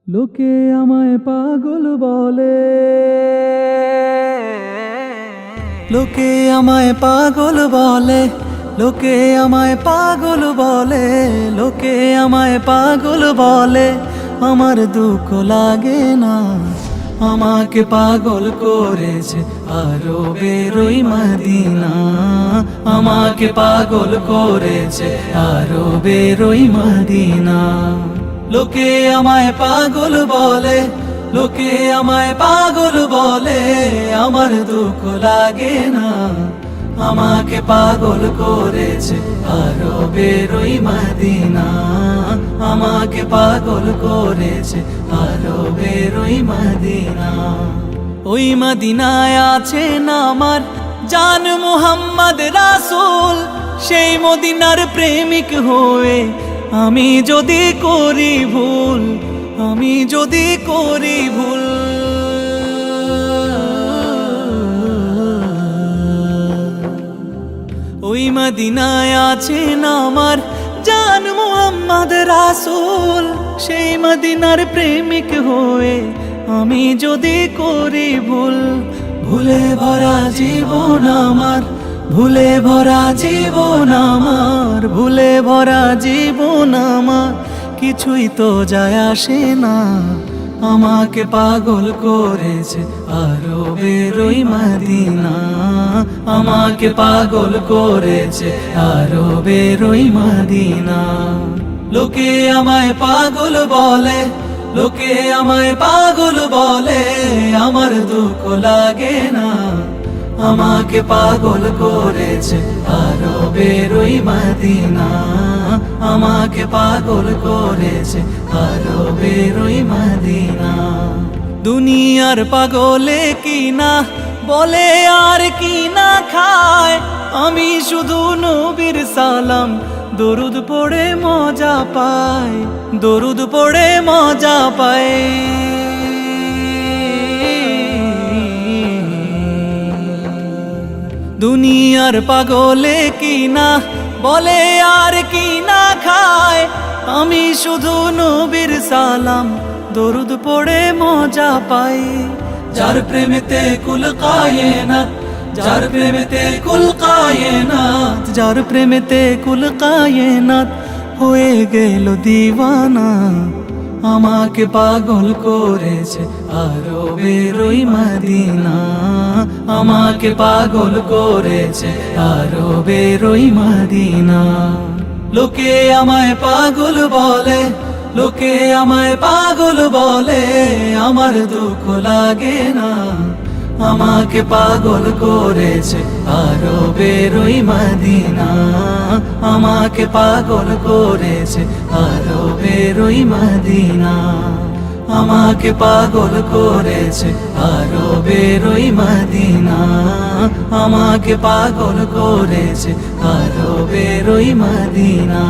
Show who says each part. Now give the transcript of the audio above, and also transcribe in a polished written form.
Speaker 1: লোকে আমায় পাগল বলে, লোকে আমায় পাগল বলে, লোকে আমায় পাগল বলে, লোকে আমায় পাগল বলে, আমার দুঃখ লাগে না। আমাকে পাগল করেছে আরো বেরোই মদিনা, আমাকে পাগল করেছে আরো বেরোই মদিনা। লোকে আমায় পাগল বলে, লোকে আমায় পাগল বলে, আমার দুঃখ লাগে না। আমাকে পাগল করেছে আরো বেরোই মদিনা, আমাকে পাগল করেছে আরো বেরোই মদিনা। ওই মদিনায় আছেন আমার জান মুহাম্মদ রাসূল, সেই মদিনার প্রেমিক হয়ে আমি যদি করি ভুল, আমি যদি করি ভুল, ওই মদিনায় আছেন আমার জান মুহাম্মদ রাসূল, সেই মদিনার প্রেমিক হয়ে আমি যদি করি ভুল। ভুলে ভরা জীবন আমার, ভুলে ভরা জীবন আমার, ভুলে ভরা জীবন আমার, কিছুই তো যায় আসে না। আমাকে পাগল করেছে আরো বেরোই মদিনা, আমাকে পাগল করেছে আরো বেরোই মদিনা। লোকে আমায় পাগল বলে, লোকে আমায় পাগল বলে, আমার দুঃখ লাগে না। আমাকে পাগল করেছে আরো বেরোই মদিনা, আমাকে পাগল করেছে আরো বেরোই মদিনা। দুনিয়ার পাগলে কি না বলে আর কি না খায়, আমি শুধু নবীর সালাম দরুদ পড়ে মজা পাই, দরুদ পড়ে মজা পাই। দুনিয়ার পাগলে কি না বলে আর কি না খায়, আমি শুধু নবীর সালাম দরুদ পড়ে মজা পাই। যার প্রেমেতে কুল কায়নাত, যার প্রেমেতে কুল কায়নাত, যার প্রেমেতে কুল কায়নাত হয়ে গেল দিওয়ানা। আমাকে পাগল করেছে আরো বেরোই মদিনা, আমাকে পাগল করেছে আরো বেরোই মদিনা। লোকে আমায় পাগল বলে, লোকে আমায় পাগল বলে, আমার দুঃখ লাগে না। আমাকে পাগল করেছে আরো বেরোই মদিনা, আমাকে পাগল করেছে আরো বেরোই মদিনা, আমাকে পাগল করেছে আরো বেরোই মদিনা, আমাকে পাগল করেছে আরো বেরোই মদিনা।